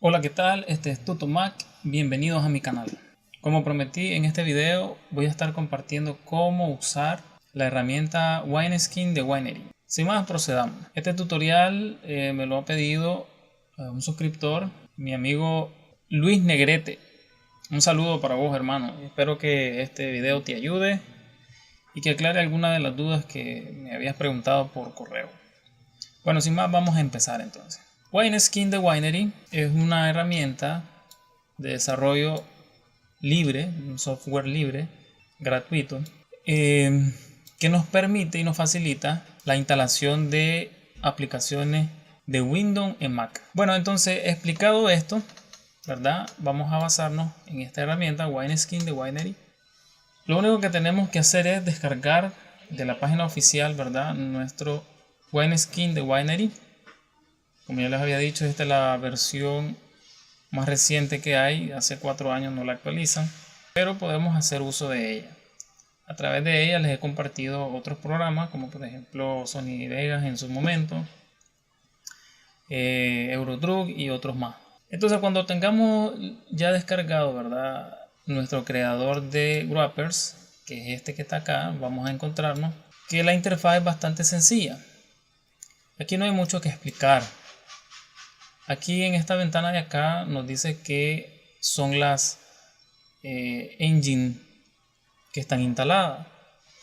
Hola, ¿qué tal? Este es Tutomac, bienvenidos a mi canal. Como prometí, en este video voy a estar compartiendo cómo usar la herramienta Wineskin de Winery. Sin más, procedamos. Este tutorial me lo ha pedido un suscriptor, mi amigo Luis Negrete. Un saludo para vos, hermano. Espero que este video te ayude y que aclare algunas de las dudas que me habías preguntado por correo. Bueno, sin más, vamos a empezar entonces. Wineskin de Winery es una herramienta de desarrollo libre, un software libre, gratuito, que nos permite y nos facilita la instalación de aplicaciones de Windows en Mac. Bueno, entonces, explicado esto, ¿verdad? Vamos a basarnos en esta herramienta Wineskin de Winery. Lo único que tenemos que hacer es descargar de la página oficial, ¿verdad?, nuestro Wineskin de Winery. Como ya les había dicho, esta es la versión más reciente que hay. Hace 4 años no la actualizan, pero podemos hacer uso de ella. A través de ella les he compartido otros programas, como por ejemplo Sony Vegas en su momento, Eurotruck y otros más. Entonces, cuando tengamos ya descargado, ¿verdad?, nuestro creador de wrappers, que es este que está acá, vamos a encontrarnos que la interfaz es bastante sencilla. Aquí no hay mucho que explicar. Aquí en esta ventana de acá nos dice que son las engines que están instaladas.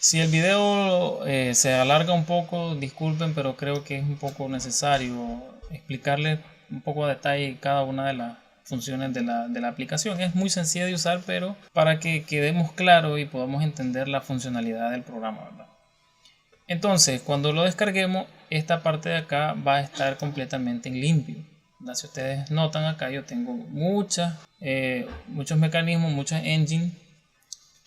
Si el video se alarga un poco, disculpen, pero creo que es un poco necesario explicarles un poco a detalle cada una de las funciones de la aplicación. Es muy sencilla de usar, pero para que quedemos claros y podamos entender la funcionalidad del programa, ¿verdad? Entonces, cuando lo descarguemos, esta parte de acá va a estar completamente en limpio. Si ustedes notan acá, yo tengo muchos mecanismos, muchas engines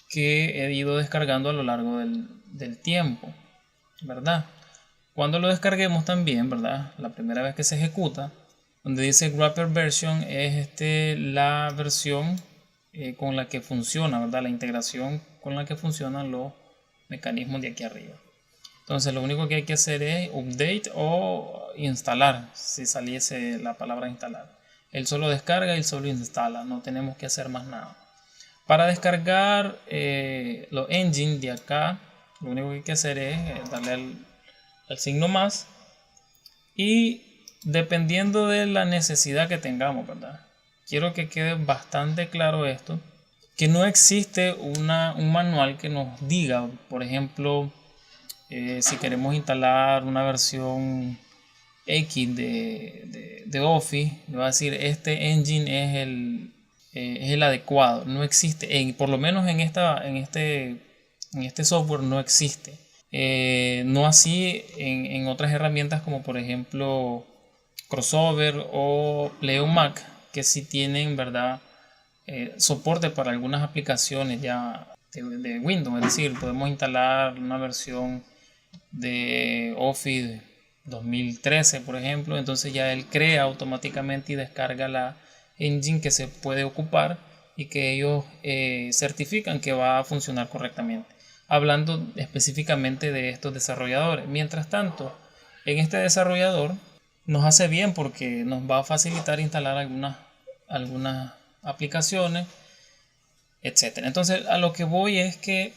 que he ido descargando a lo largo del tiempo, ¿verdad? Cuando lo descarguemos también, ¿verdad?, la primera vez que se ejecuta, donde dice Wrapper Version, es la versión con la que funciona, ¿verdad?, la integración con la que funcionan los mecanismos de aquí arriba. Entonces lo único que hay que hacer es update o instalar, si saliese la palabra instalar. Él solo descarga y él solo instala, no tenemos que hacer más nada. Para descargar los engines de acá, lo único que hay que hacer es darle al signo más, y dependiendo de la necesidad que tengamos, ¿verdad? Quiero que quede bastante claro esto, que no existe un manual que nos diga, por ejemplo, si queremos instalar una versión X de Office, le va a decir este engine es el adecuado. No existe, por lo menos en este software no existe. No así en otras herramientas como por ejemplo Crossover o Play on Mac, que sí tienen, ¿verdad?, soporte para algunas aplicaciones ya de Windows. Es decir, podemos instalar una versión de Office 2013, por ejemplo, entonces ya él crea automáticamente y descarga la engine que se puede ocupar y que ellos certifican que va a funcionar correctamente, hablando específicamente de estos desarrolladores. Mientras tanto, en este desarrollador nos hace bien porque nos va a facilitar instalar algunas aplicaciones, etcétera. Entonces, a lo que voy es que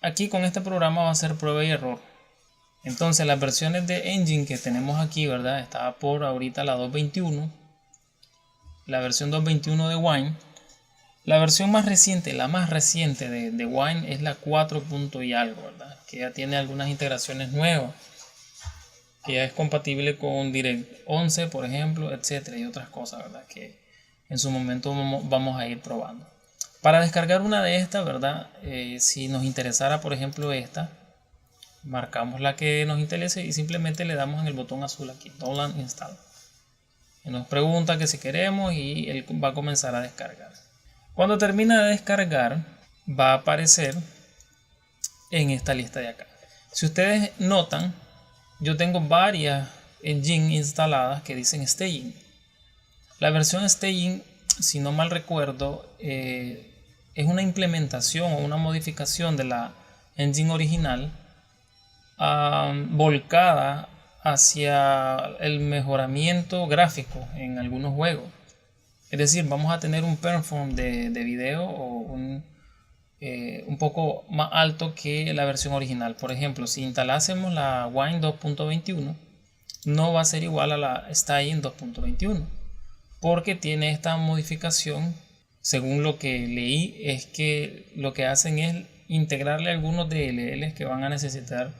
aquí con este programa va a ser prueba y error. Entonces las versiones de engine que tenemos aquí, ¿verdad?, está por ahorita la 2.21, la versión 2.21 de Wine. La versión más reciente, la más reciente de Wine es la 4. y algo, ¿verdad?, que ya tiene algunas integraciones nuevas, que ya es compatible con Direct 11, por ejemplo, etcétera, y otras cosas, ¿verdad?, que en su momento vamos a ir probando. Para descargar una de estas, ¿verdad?, si nos interesara, por ejemplo, esta, marcamos la que nos interese y simplemente le damos en el botón azul aquí, Download Install. Y nos pregunta que si queremos y él va a comenzar a descargar. Cuando termina de descargar, va a aparecer en esta lista de acá. Si ustedes notan, yo tengo varias engines instaladas que dicen Staging. La versión Staging, si no mal recuerdo, es una implementación o una modificación de la engine original, volcada hacia el mejoramiento gráfico en algunos juegos. Es decir, vamos a tener un perform de video o un poco más alto que la versión original. Por ejemplo, si instalásemos la Wine 2.21, no va a ser igual a la Staging 2.21, porque tiene esta modificación. Según lo que leí, es que lo que hacen es integrarle algunos DLLs que van a necesitar,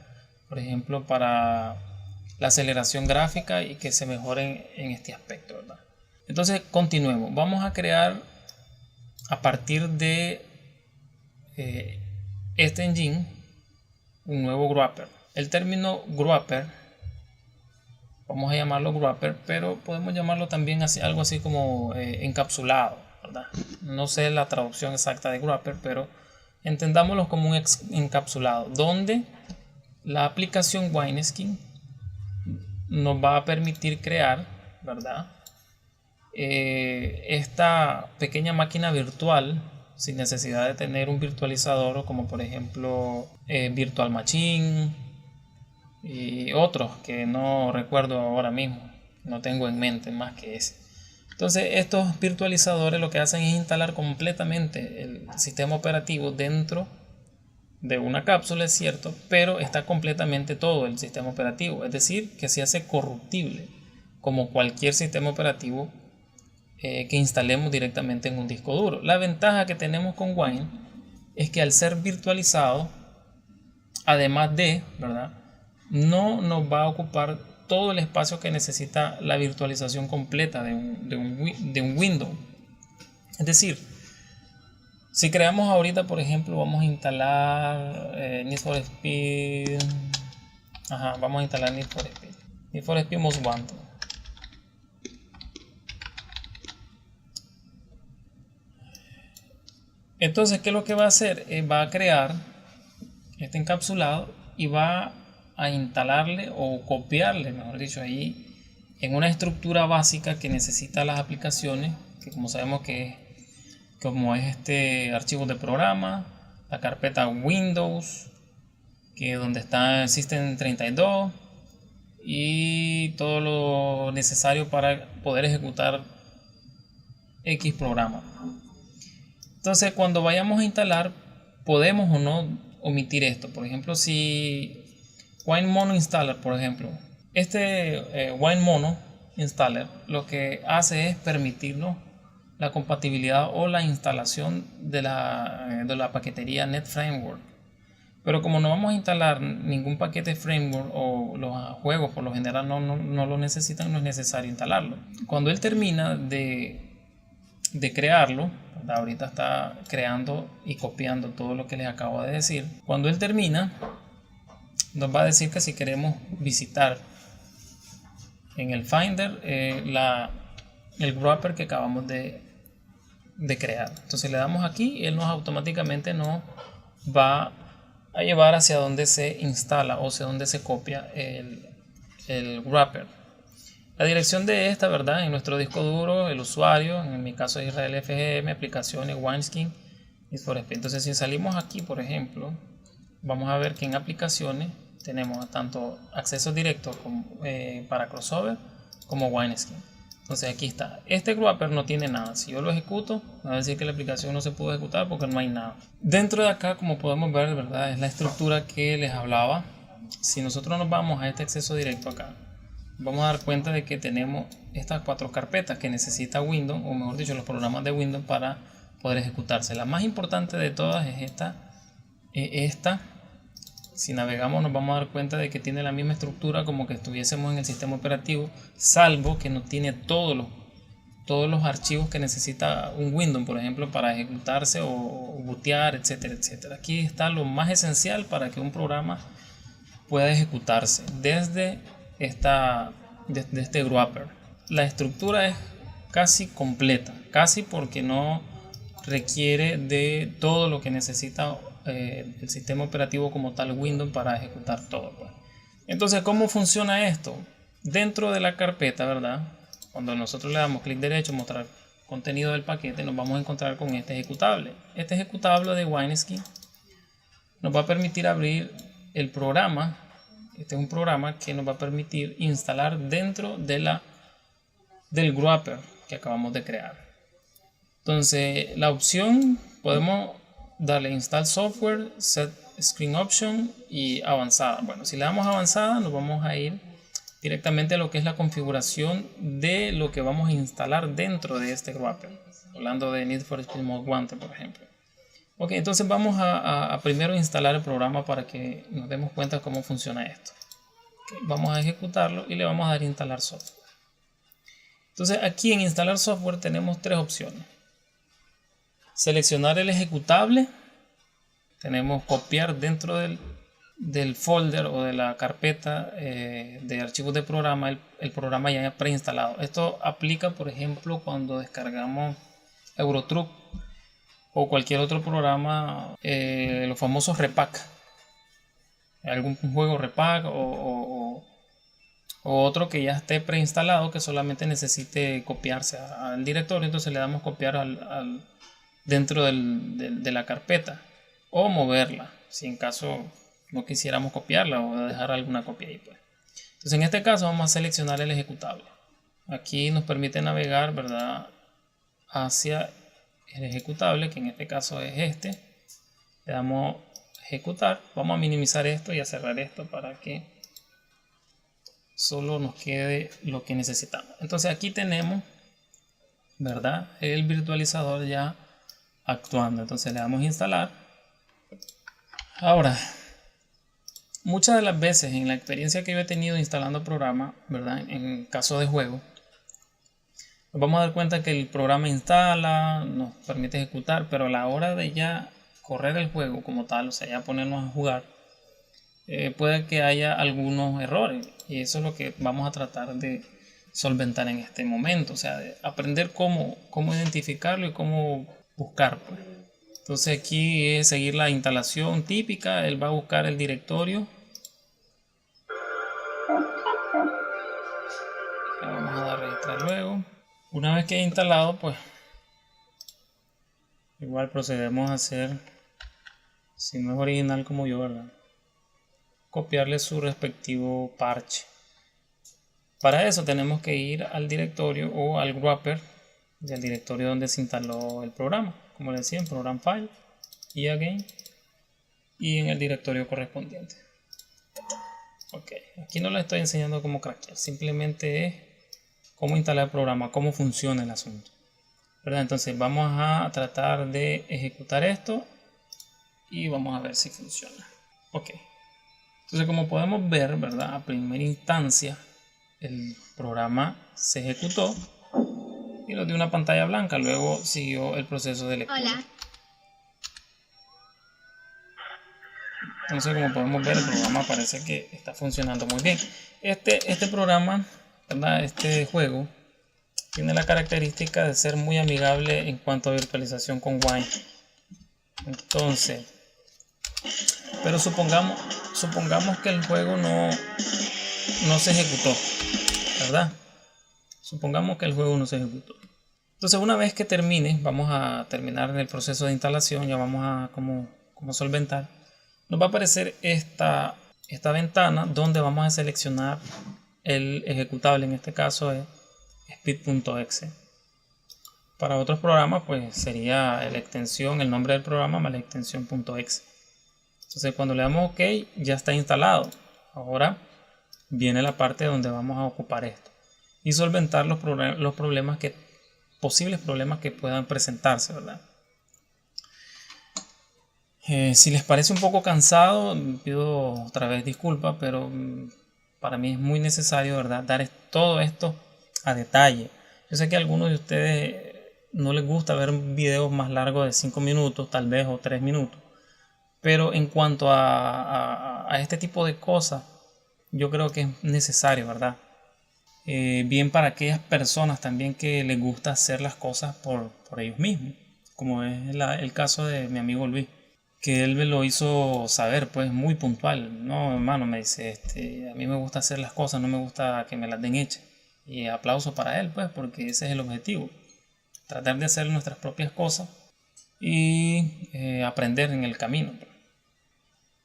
por ejemplo, para la aceleración gráfica y que se mejoren en este aspecto, ¿verdad? Entonces, continuemos. Vamos a crear a partir de este engine un nuevo wrapper. El término wrapper, vamos a llamarlo wrapper, pero podemos llamarlo también así, algo así como encapsulado, ¿verdad? No sé la traducción exacta de wrapper, pero entendámoslo como un encapsulado, donde la aplicación Wineskin nos va a permitir crear, ¿verdad? Esta pequeña máquina virtual sin necesidad de tener un virtualizador como por ejemplo Virtual Machine y otros que no recuerdo ahora mismo, no tengo en mente más que ese. Entonces estos virtualizadores lo que hacen es instalar completamente el sistema operativo dentro de una cápsula, es cierto, pero está completamente todo el sistema operativo, es decir, que se hace corruptible como cualquier sistema operativo que instalemos directamente en un disco duro. La ventaja que tenemos con Wine es que al ser virtualizado, además de, ¿verdad?, no nos va a ocupar todo el espacio que necesita la virtualización completa de un Windows. Es decir, si creamos ahorita, por ejemplo, vamos a instalar Need for Speed. Vamos a instalar Need for Speed. Need for Speed Most Wanted. Entonces, ¿qué es lo que va a hacer? Va a crear este encapsulado y va a instalarle o copiarle, mejor dicho, ahí en una estructura básica que necesita las aplicaciones, que como sabemos que como es este archivo de programa, la carpeta Windows, que es donde está el System32 y todo lo necesario para poder ejecutar X programa. Entonces, cuando vayamos a instalar, podemos o no omitir esto. Por ejemplo, si WineMono Installer, por ejemplo, este WineMono Installer lo que hace es permitirnos la compatibilidad o la instalación de la paquetería NetFramework. Pero como no vamos a instalar ningún paquete framework o los juegos por lo general no lo necesitan, no es necesario instalarlo. Cuando él termina de crearlo, ¿verdad? Ahorita está creando y copiando todo lo que les acabo de decir. Cuando él termina, nos va a decir que si queremos visitar en el Finder el wrapper que acabamos de crear. Entonces le damos aquí y él automáticamente nos va a llevar hacia donde se instala o hacia donde se copia el wrapper. La dirección de esta, ¿verdad? En nuestro disco duro, el usuario, en mi caso es Israel FGM, aplicaciones, Wineskin y for Speed. Entonces si salimos aquí, por ejemplo, vamos a ver que en aplicaciones tenemos tanto acceso directo para crossover como Wineskin. Entonces aquí está. Este wrapper no tiene nada. Si yo lo ejecuto, me va a decir que la aplicación no se pudo ejecutar porque no hay nada. Dentro de acá, como podemos ver, ¿verdad?, es la estructura que les hablaba. Si nosotros nos vamos a este acceso directo acá, vamos a dar cuenta de que tenemos estas 4 carpetas que necesita Windows, o mejor dicho, los programas de Windows para poder ejecutarse. La más importante de todas es esta. Si navegamos nos vamos a dar cuenta de que tiene la misma estructura como que estuviésemos en el sistema operativo, salvo que no tiene todos los archivos que necesita un Windows, por ejemplo, para ejecutarse o bootear, etcétera, etcétera. Aquí está lo más esencial para que un programa pueda ejecutarse desde este wrapper. La estructura es casi completa, casi porque no requiere de todo lo que necesita el sistema operativo como tal Windows para ejecutar todo. Entonces, ¿cómo funciona esto? Dentro de la carpeta, ¿verdad? Cuando nosotros le damos clic derecho, mostrar contenido del paquete, nos vamos a encontrar con este ejecutable. Este ejecutable de Wineskin nos va a permitir abrir el programa. Este es un programa que nos va a permitir instalar dentro del wrapper que acabamos de crear. Entonces la opción, podemos darle install software, set screen option y avanzada. Bueno, si le damos avanzada nos vamos a ir directamente a lo que es la configuración de lo que vamos a instalar dentro de este wrapper, hablando de Need for Speed Most Wanted, por ejemplo. Ok, entonces vamos a primero instalar el programa para que nos demos cuenta cómo funciona esto. Okay, vamos a ejecutarlo y le vamos a dar instalar software. Entonces aquí en instalar software tenemos tres opciones: seleccionar el ejecutable, tenemos copiar dentro del folder o de la carpeta de archivos de programa el programa ya preinstalado. Esto aplica, por ejemplo, cuando descargamos Eurotruck o cualquier otro programa, los famosos repack, algún juego repack o otro que ya esté preinstalado, que solamente necesite copiarse al directorio. Entonces le damos copiar dentro de la carpeta, o moverla si en caso no quisiéramos copiarla o dejar alguna copia ahí, pues. Entonces en este caso vamos a seleccionar el ejecutable. Aquí nos permite navegar, ¿verdad?, hacia el ejecutable, que en este caso es este. Le damos ejecutar. Vamos a minimizar esto y a cerrar esto para que solo nos quede lo que necesitamos. Entonces aquí tenemos, ¿verdad?, el virtualizador ya actuando. Entonces le damos a instalar. Ahora, muchas de las veces en la experiencia que yo he tenido instalando programas, ¿verdad?, en caso de juego, nos vamos a dar cuenta que el programa instala, nos permite ejecutar, pero a la hora de ya correr el juego como tal, o sea, ya ponernos a jugar, puede que haya algunos errores, y eso es lo que vamos a tratar de solventar en este momento, o sea, de aprender cómo identificarlo y cómo buscar, pues. Entonces aquí es seguir la instalación típica. Él va a buscar el directorio. Le vamos a dar a registrar luego. Una vez que haya instalado, pues igual procedemos a hacer, si no es original como yo, ¿verdad?, copiarle su respectivo parche. Para eso tenemos que ir al directorio o al wrapper del directorio donde se instaló el programa, como les decía, en Program File y Again, y en el directorio correspondiente. Ok, aquí no les estoy enseñando cómo craquear, simplemente es cómo instalar el programa, cómo funciona el asunto, ¿verdad? Entonces vamos a tratar de ejecutar esto y vamos a ver si funciona. Ok, entonces como podemos ver, ¿verdad?, a primera instancia el programa se ejecutó y nos dio una pantalla blanca. Luego siguió el proceso de lectura. Hola. Entonces, como podemos ver, el programa parece que está funcionando muy bien. Este programa, ¿verdad?, este juego tiene la característica de ser muy amigable en cuanto a virtualización con Wine. Entonces, pero supongamos que el juego no se ejecutó, ¿verdad? Supongamos que el juego no se ejecutó. Entonces, una vez que termine, vamos a terminar el proceso de instalación, ya vamos a cómo solventar. Nos va a aparecer esta ventana donde vamos a seleccionar el ejecutable. En este caso es speed.exe. Para otros programas, pues sería la extensión, el nombre del programa más la extensión .exe. Entonces, cuando le damos OK, ya está instalado. Ahora viene la parte donde vamos a ocupar esto y solventar los problemas posibles problemas que puedan presentarse, ¿verdad? Si les parece un poco cansado, pido otra vez disculpas, pero para mí es muy necesario, ¿verdad?, dar todo esto a detalle. Yo sé que a algunos de ustedes no les gusta ver videos más largos de 5 minutos, tal vez, o 3 minutos. Pero en cuanto a este tipo de cosas, yo creo que es necesario, ¿verdad? Bien para aquellas personas también que les gusta hacer las cosas por ellos mismos, como es el caso de mi amigo Luis, que él me lo hizo saber, pues muy puntual. No, hermano, me dice, a mí me gusta hacer las cosas, no me gusta que me las den hechas. Y aplauso para él, pues, porque ese es el objetivo, tratar de hacer nuestras propias cosas y aprender en el camino.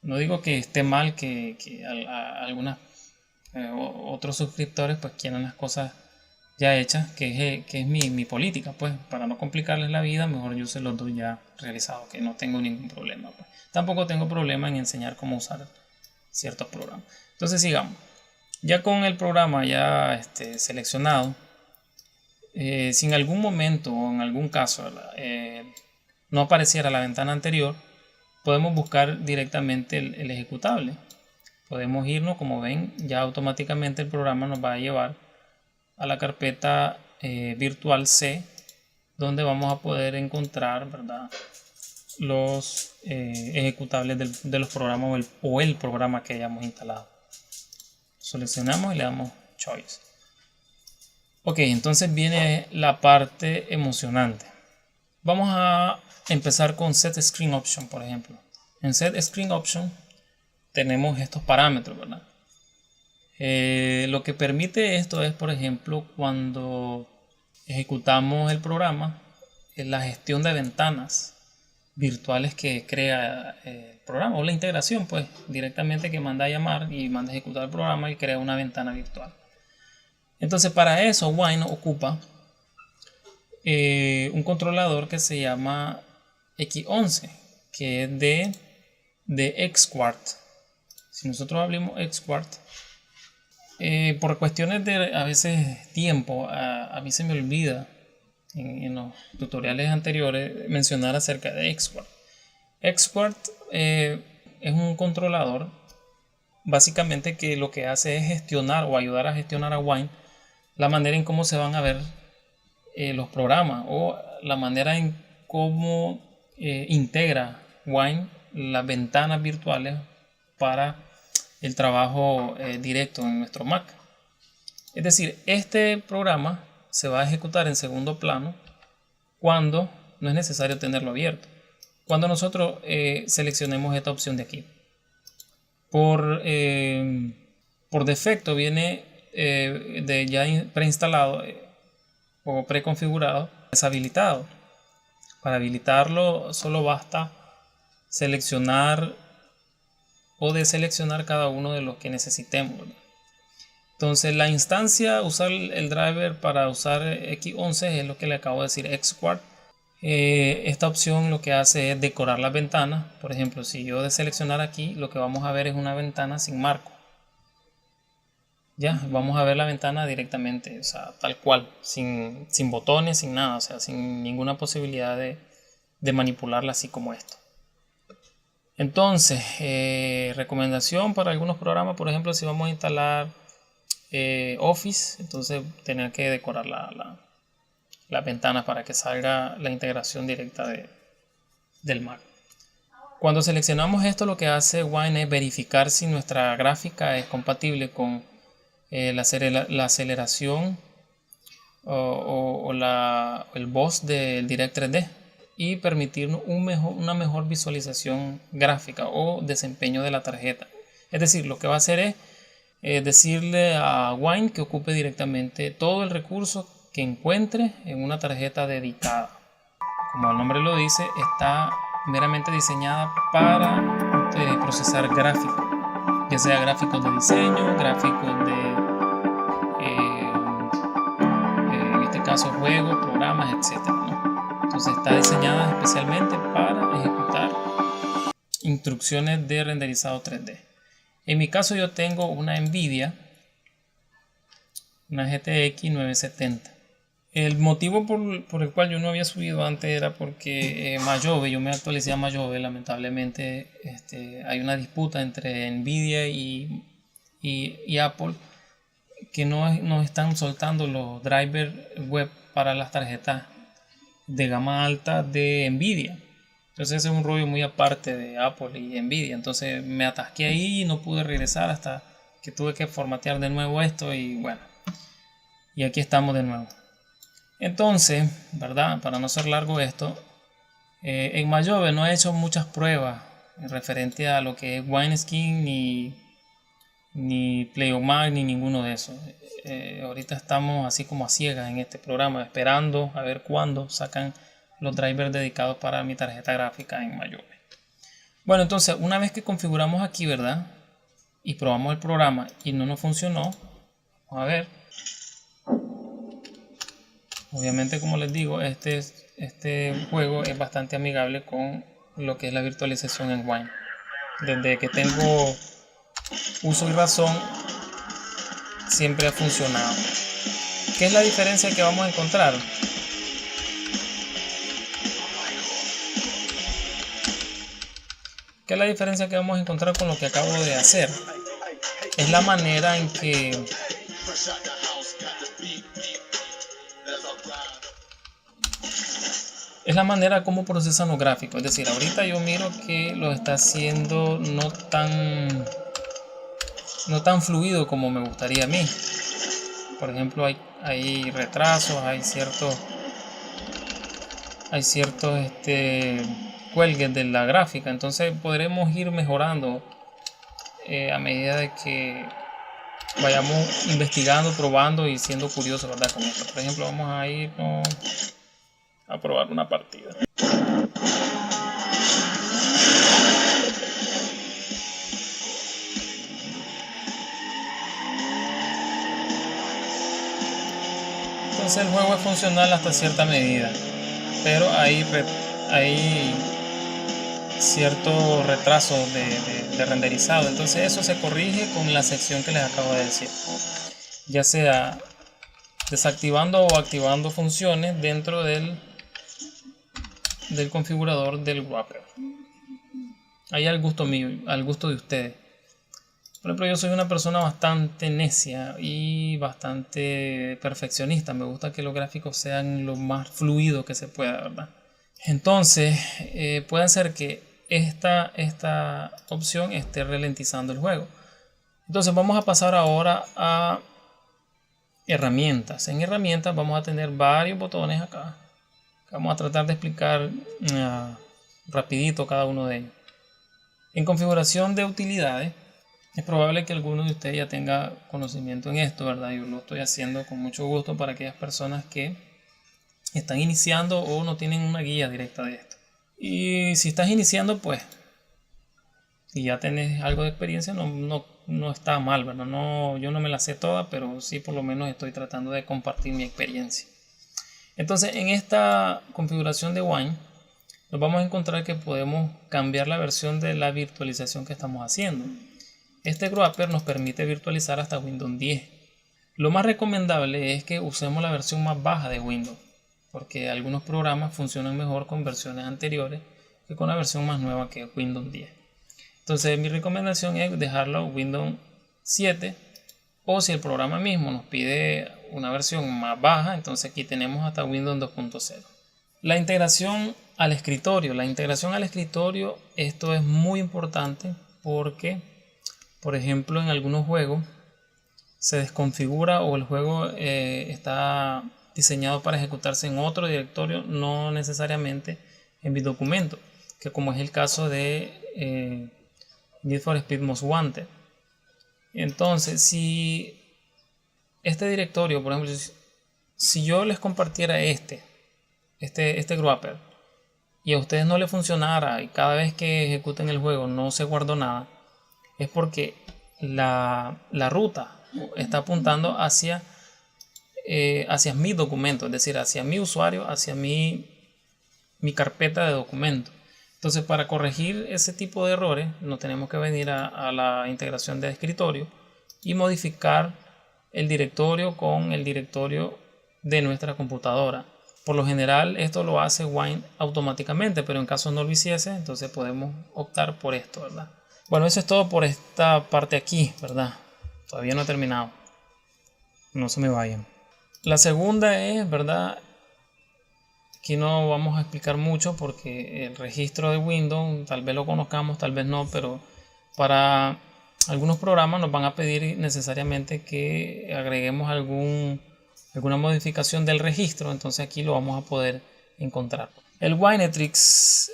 No digo que esté mal que algunas otros suscriptores pues quieran las cosas ya hechas, que es mi política, pues para no complicarles la vida, mejor yo se los doy ya realizados, que no tengo ningún problema, pues. Tampoco tengo problema en enseñar cómo usar ciertos programas. Entonces sigamos. Ya con el programa ya seleccionado, si en algún momento o en algún caso no apareciera la ventana anterior, podemos buscar directamente el ejecutable. Podemos irnos, como ven, ya automáticamente el programa nos va a llevar a la carpeta virtual C, donde vamos a poder encontrar, ¿verdad?, los ejecutables de los programas o el programa que hayamos instalado. Seleccionamos y le damos Choice. Ok, entonces viene la parte emocionante. Vamos a empezar con Set Screen Option, por ejemplo. En Set Screen Option tenemos estos parámetros, ¿verdad? Lo que permite esto es, por ejemplo, cuando ejecutamos el programa, la gestión de ventanas virtuales que crea el programa, o la integración, pues directamente que manda a llamar y manda a ejecutar el programa y crea una ventana virtual. Entonces, para eso Wine ocupa un controlador que se llama X11, que es de Xquart. Si nosotros abrimos Xquart, por cuestiones de a veces tiempo, a mí se me olvida en los tutoriales anteriores mencionar acerca de Xquart. Xquart es un controlador básicamente que lo que hace es gestionar o ayudar a gestionar a Wine la manera en cómo se van a ver los programas, o la manera en cómo integra Wine las ventanas virtuales para el trabajo directo en nuestro Mac. Es decir, este programa se va a ejecutar en segundo plano cuando no es necesario tenerlo abierto. Cuando nosotros seleccionemos esta opción de aquí. Por defecto viene ya preinstalado o preconfigurado, deshabilitado. Para habilitarlo solo basta seleccionar o deseleccionar cada uno de los que necesitemos, ¿verdad? Entonces la instancia, usar el driver para usar X11 es lo que le acabo de decir, Xquart. Esta opción lo que hace es decorar las ventanas. Por ejemplo, si yo deseleccionar aquí, lo que vamos a ver es una ventana sin marco. Ya, vamos a ver la ventana directamente, o sea, tal cual, sin botones, sin nada, o sea, sin ninguna posibilidad de manipularla así como esto. Entonces, recomendación para algunos programas, por ejemplo, si vamos a instalar Office, entonces tener que decorar las ventanas para que salga la integración directa del Mac. Cuando seleccionamos esto, lo que hace Wine es verificar si nuestra gráfica es compatible con la aceleración o el BOS del DirectX 3D y permitirnos una mejor visualización gráfica o desempeño de la tarjeta. Es decir, lo que va a hacer es decirle a Wine que ocupe directamente todo el recurso que encuentre en una tarjeta dedicada. Como el nombre lo dice, está meramente diseñada para procesar gráficos, ya sea gráficos de diseño, gráficos en este caso juegos, programas, etc., ¿no? Entonces está diseñada especialmente para ejecutar instrucciones de renderizado 3D. En mi caso yo tengo una Nvidia, una GTX 970. El motivo por el cual yo no había subido antes era porque Mayove, yo me actualicé a Mayove, lamentablemente hay una disputa entre Nvidia y Apple, que no están soltando los drivers web para las tarjetas de gama alta de Nvidia. Entonces ese es un rollo muy aparte de Apple y Nvidia. Entonces me atasqué ahí y no pude regresar hasta que tuve que formatear de nuevo esto y bueno, y aquí estamos de nuevo. Entonces, ¿verdad? Para no ser largo esto, en Mayove no he hecho muchas pruebas referente a lo que es Wineskin ni PlayOMag ni ninguno de esos. Ahorita estamos así como a ciegas en este programa, esperando a ver cuándo sacan los drivers dedicados para mi tarjeta gráfica en Mayove. Bueno, entonces una vez que configuramos aquí, ¿verdad? Y probamos el programa y no nos funcionó, vamos a ver. Obviamente, como les digo, este juego es bastante amigable con lo que es la virtualización en Wine. Desde que tengo uso y razón, siempre ha funcionado. ¿Qué es la diferencia que vamos a encontrar? ¿Qué es la diferencia que vamos a encontrar con lo que acabo de hacer? Es la manera en que como procesan los gráficos. Es decir, ahorita yo miro que lo está haciendo no tan fluido como me gustaría a mí. Por ejemplo, hay retrasos, hay ciertos cuelgues de la gráfica. Entonces podremos ir mejorando a medida de que vayamos investigando, probando y siendo curiosos, ¿verdad? Con esto. Por ejemplo, vamos a irnos a probar una partida. Entonces el juego es funcional hasta cierta medida, pero hay cierto retraso de renderizado. Entonces eso se corrige con la sección que les acabo de decir, ya sea desactivando o activando funciones dentro del configurador del wrapper. Ahí al gusto mío, al gusto de ustedes. Por ejemplo, yo soy una persona bastante necia y bastante perfeccionista. Me gusta que los gráficos sean lo más fluido que se pueda, ¿verdad? Entonces, puede ser que esta opción esté ralentizando el juego. Entonces, vamos a pasar ahora a herramientas. En herramientas vamos a tener varios botones acá. Vamos a tratar de explicar rapidito cada uno de ellos. En configuración de utilidades, es probable que alguno de ustedes ya tenga conocimiento en esto, ¿verdad? Yo lo estoy haciendo con mucho gusto para aquellas personas que están iniciando o no tienen una guía directa de esto. Y si estás iniciando, pues, y ya tenés algo de experiencia, no está mal, ¿verdad? Yo no me la sé toda, pero sí por lo menos estoy tratando de compartir mi experiencia. Entonces, en esta configuración de Wine, nos vamos a encontrar que podemos cambiar la versión de la virtualización que estamos haciendo. Este wrapper nos permite virtualizar hasta Windows 10. Lo más recomendable es que usemos la versión más baja de Windows, porque algunos programas funcionan mejor con versiones anteriores que con la versión más nueva, que es Windows 10. Entonces mi recomendación es dejarlo Windows 7, o si el programa mismo nos pide una versión más baja, entonces aquí tenemos hasta Windows 2.0. La integración al escritorio. Esto es muy importante porque, por ejemplo, en algunos juegos se desconfigura o el juego está diseñado para ejecutarse en otro directorio, no necesariamente en mi documento, que como es el caso de Need for Speed Most Wanted. Entonces, si este directorio, por ejemplo, si yo les compartiera este wrapper y a ustedes no le funcionara y cada vez que ejecuten el juego no se guardó nada, es porque la ruta está apuntando hacia mi documento, es decir, hacia mi usuario, hacia mi carpeta de documentos. Entonces, para corregir ese tipo de errores, nos tenemos que venir a la integración de escritorio y modificar el directorio con el directorio de nuestra computadora. Por lo general, esto lo hace Wine automáticamente, pero en caso no lo hiciese, entonces podemos optar por esto, ¿verdad? Bueno, eso es todo por esta parte aquí, ¿verdad? Todavía no he terminado. No se me vayan. La segunda es, ¿verdad? Aquí no vamos a explicar mucho porque el registro de Windows tal vez lo conozcamos, tal vez no, pero para algunos programas nos van a pedir necesariamente que agreguemos alguna modificación del registro, entonces aquí lo vamos a poder encontrar. El Winetrix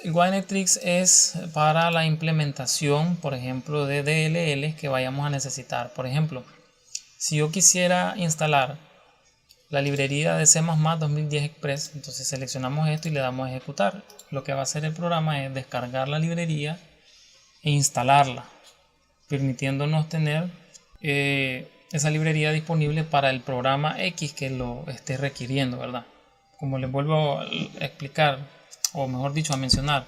es para la implementación, por ejemplo, de DLL que vayamos a necesitar. Por ejemplo, si yo quisiera instalar la librería de C++ 2010 Express, entonces seleccionamos esto y le damos a ejecutar. Lo que va a hacer el programa es descargar la librería e instalarla, permitiéndonos tener esa librería disponible para el programa X que lo esté requiriendo, ¿verdad? como les vuelvo a explicar, o mejor dicho a mencionar,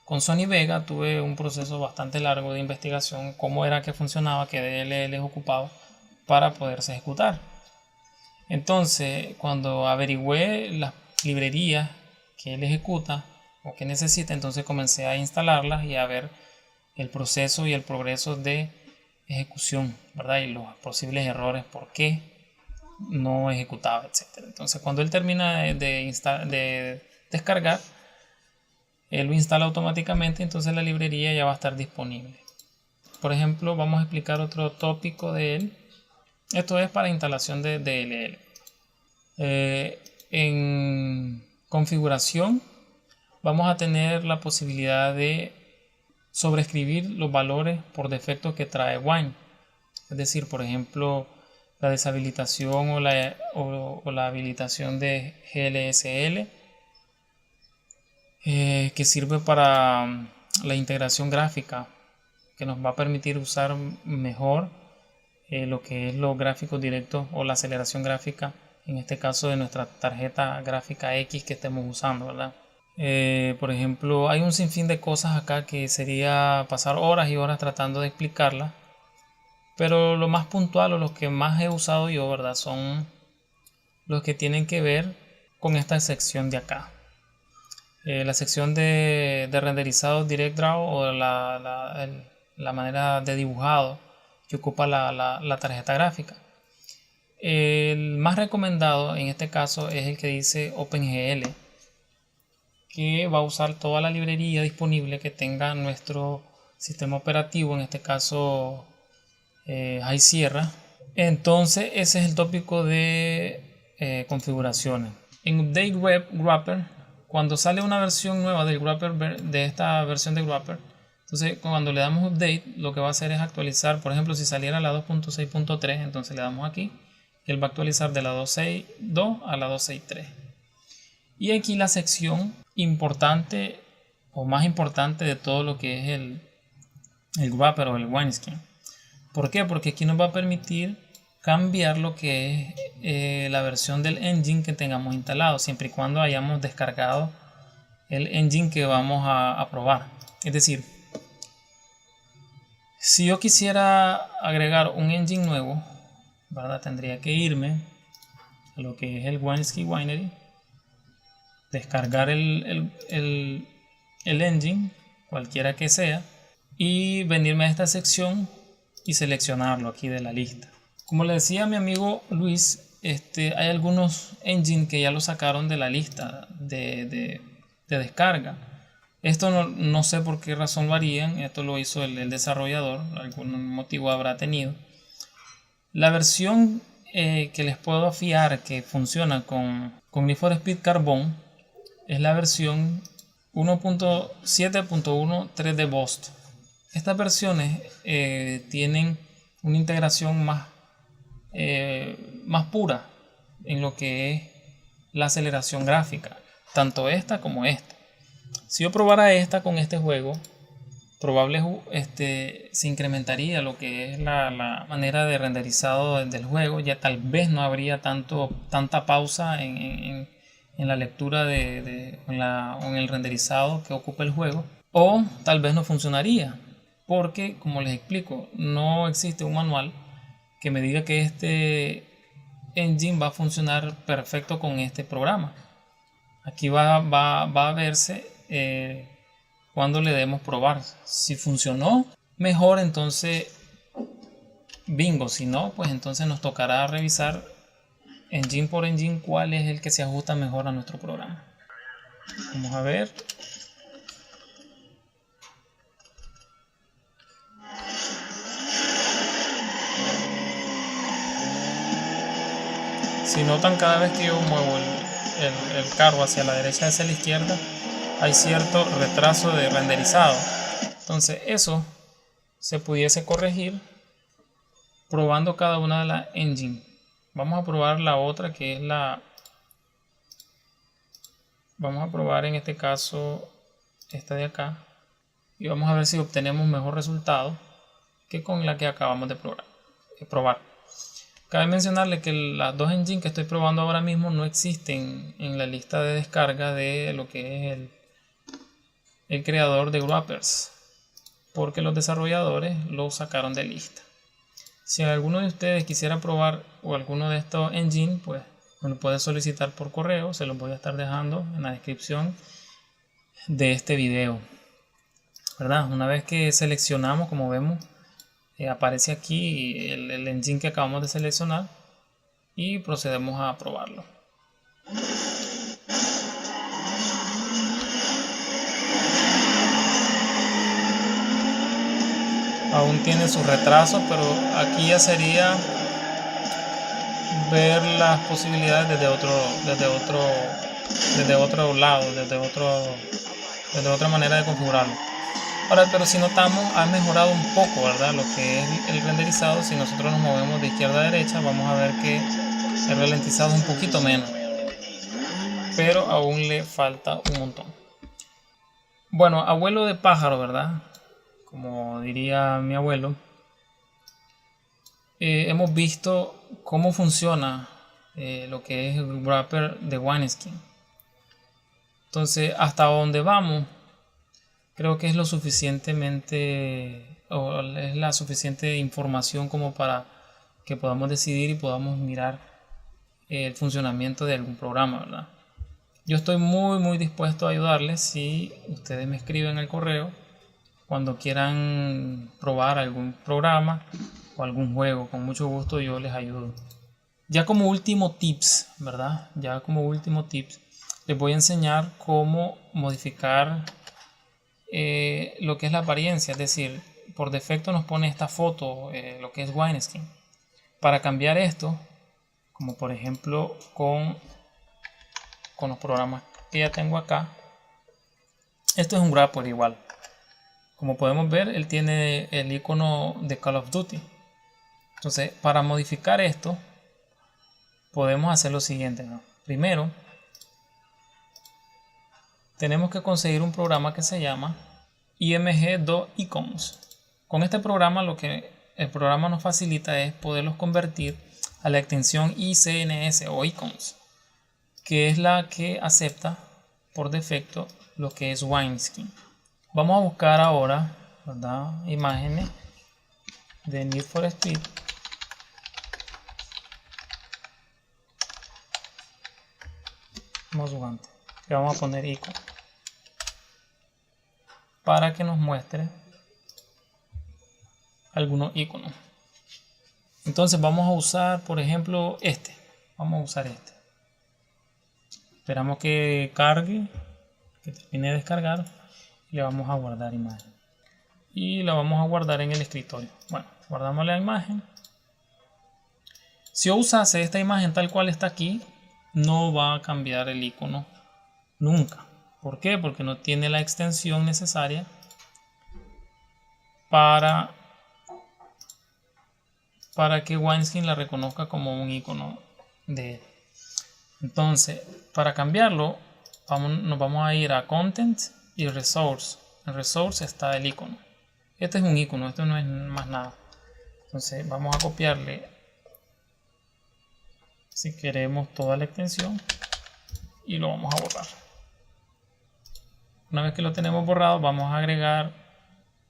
con Sony Vega tuve un proceso bastante largo de investigación, cómo era que funcionaba, qué DLL ocupaba para poderse ejecutar. Entonces, cuando averigüé las librerías que él ejecuta o que necesita, entonces comencé a instalarlas y a ver el proceso y el progreso de ejecución, ¿verdad? Y los posibles errores, por qué no ejecutaba, etcétera. Entonces, cuando él termina de descargar, él lo instala automáticamente, entonces la librería ya va a estar disponible. Por ejemplo, vamos a explicar otro tópico de él. Esto es para instalación de DLL. En configuración vamos a tener la posibilidad de sobreescribir los valores por defecto que trae Wine. Es decir, por ejemplo, la deshabilitación o la habilitación de GLSL, que sirve para la integración gráfica, que nos va a permitir usar mejor lo que es los gráficos directos o la aceleración gráfica, en este caso de nuestra tarjeta gráfica X que estemos usando, ¿verdad? Por ejemplo, hay un sinfín de cosas acá que sería pasar horas y horas tratando de explicarlas, pero lo más puntual o los que más he usado yo, ¿verdad?, son los que tienen que ver con esta sección de acá. La sección de renderizado Direct Draw o la manera de dibujado que ocupa la tarjeta gráfica. El más recomendado en este caso es el que dice OpenGL, que va a usar toda la librería disponible que tenga nuestro sistema operativo, en este caso High Sierra. Entonces ese es el tópico de configuraciones. En Update Web Wrapper, cuando sale una versión nueva del wrapper, de esta versión de wrapper, entonces cuando le damos update, lo que va a hacer es actualizar. Por ejemplo, si saliera la 2.6.3, entonces le damos aquí y él va a actualizar de la 2.6.2 a la 2.6.3. Y aquí la sección importante o más importante de todo lo que es el wrapper o el wineskin. ¿Por qué? Porque aquí nos va a permitir cambiar lo que es la versión del engine que tengamos instalado, siempre y cuando hayamos descargado el engine que vamos a probar. Es decir, si yo quisiera agregar un engine nuevo, ¿verdad?, tendría que irme a lo que es el Wineskin Winery, descargar el engine, cualquiera que sea, y venirme a esta sección y seleccionarlo aquí de la lista. Como le decía a mi amigo Luis, hay algunos engines que ya lo sacaron de la lista de descarga. Esto no sé por qué razón lo harían. Esto lo hizo el desarrollador, algún motivo habrá tenido. La versión que les puedo afiar que funciona con Need for Speed Carbon es la versión 1.7.1 de Boost. Estas versiones tienen una integración más pura en lo que es la aceleración gráfica, tanto esta como esta. Si yo probara esta con este juego, probablemente se incrementaría lo que es la manera de renderizado del juego. Ya tal vez no habría tanta pausa en la lectura o en el renderizado que ocupa el juego, o tal vez no funcionaría porque, como les explico, no existe un manual que me diga que este engine va a funcionar perfecto con este programa. Aquí va a verse cuando le demos probar. Si funcionó mejor, entonces bingo. Si no, pues entonces nos tocará revisar engine por engine cuál es el que se ajusta mejor a nuestro programa. Vamos a ver. Si notan, cada vez que yo muevo el carro hacia la derecha y hacia la izquierda, hay cierto retraso de renderizado. Entonces eso se pudiese corregir probando cada una de las engines. Vamos a probar la otra, que es vamos a probar en este caso esta de acá, y vamos a ver si obtenemos mejor resultado que con la que acabamos de probar. Cabe mencionarle que las dos engines que estoy probando ahora mismo no existen en la lista de descarga de lo que es el creador de Wrappers, porque los desarrolladores lo sacaron de lista. Si alguno de ustedes quisiera probar o alguno de estos engines, pues me lo puede solicitar por correo. Se los voy a estar dejando en la descripción de este video, ¿verdad? Una vez que seleccionamos, como vemos, aparece aquí el engine que acabamos de seleccionar y procedemos a probarlo. Aún tiene su retraso, pero aquí ya sería ver las posibilidades desde otro lado, desde otra manera de configurarlo. Ahora, pero si notamos, ha mejorado un poco, ¿verdad? Lo que es el renderizado. Si nosotros nos movemos de izquierda a derecha, vamos a ver que el ralentizado es un poquito menos, pero aún le falta un montón. Bueno, abuelo de pájaro, ¿verdad? Como diría mi abuelo, hemos visto cómo funciona lo que es el wrapper de Wineskin. Entonces, hasta donde vamos, creo que es lo suficientemente, o es la suficiente información como para que podamos decidir y podamos mirar el funcionamiento de algún programa, ¿verdad? Yo estoy muy dispuesto a ayudarles si ustedes me escriben al correo cuando quieran probar algún programa o algún juego. Con mucho gusto yo les ayudo. Ya como último tips, ¿verdad? Les voy a enseñar cómo modificar lo que es la apariencia. Es decir, por defecto nos pone esta foto, lo que es Wineskin. Para cambiar esto, como por ejemplo con los programas que ya tengo acá, esto es un wrapper igual. Como podemos ver, él tiene el icono de Call of Duty. Entonces, para modificar esto, podemos hacer lo siguiente, ¿no? Primero, tenemos que conseguir un programa que se llama img2icons. Con este programa, lo que el programa nos facilita es poderlos convertir a la extensión ICNS o icons, que es la que acepta por defecto lo que es Wineskin. Vamos a buscar ahora, ¿verdad?, imágenes de Need for Speed. Most Wanted. Le vamos a poner icono para que nos muestre algunos iconos. Entonces vamos a usar, por ejemplo, este. Vamos a usar este. Esperamos que cargue, que termine de descargar. Le vamos a guardar imagen y la vamos a guardar en el escritorio. Bueno, guardamos la imagen. Si yo usase esta imagen tal cual está aquí, no va a cambiar el icono nunca. ¿Por qué? Porque no tiene la extensión necesaria para que Wineskin la reconozca como un icono de él. Entonces, para cambiarlo, nos vamos a ir a Content y Resource. En Resource está el icono. Este es un icono, esto no es más nada. Entonces vamos a copiarle, si queremos, toda la extensión y lo vamos a borrar. Una vez que lo tenemos borrado, vamos a agregar,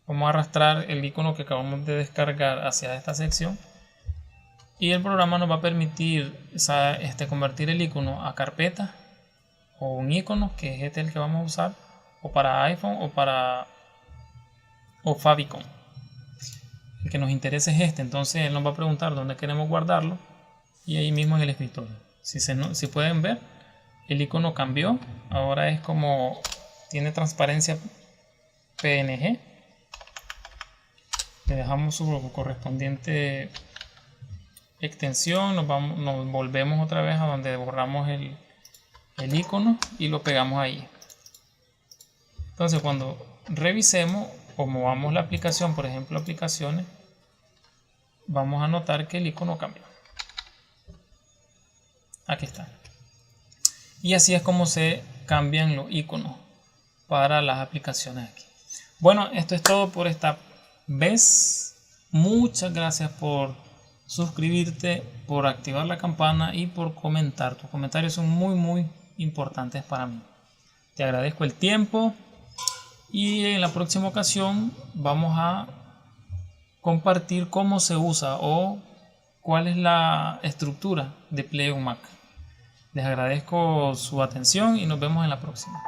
vamos a arrastrar el icono que acabamos de descargar hacia esta sección y el programa nos va a permitir convertir el icono a carpeta o un icono, que es el que vamos a usar, o para iPhone o Favicon. El que nos interesa es este. Entonces él nos va a preguntar dónde queremos guardarlo y ahí mismo en el escritorio. Si pueden ver, el icono cambió. Ahora es como tiene transparencia PNG. Le dejamos su correspondiente extensión. Nos volvemos otra vez a donde borramos el icono y lo pegamos ahí. Entonces cuando revisemos o movamos la aplicación, por ejemplo aplicaciones, vamos a notar que el icono cambió. Aquí está. Y así es como se cambian los iconos para las aplicaciones aquí. Bueno, esto es todo por esta vez. Muchas gracias por suscribirte, por activar la campana y por comentar. Tus comentarios son muy importantes para mí. Te agradezco el tiempo y en la próxima ocasión vamos a compartir cómo se usa o cuál es la estructura de Play on Mac. Les agradezco su atención y nos vemos en la próxima.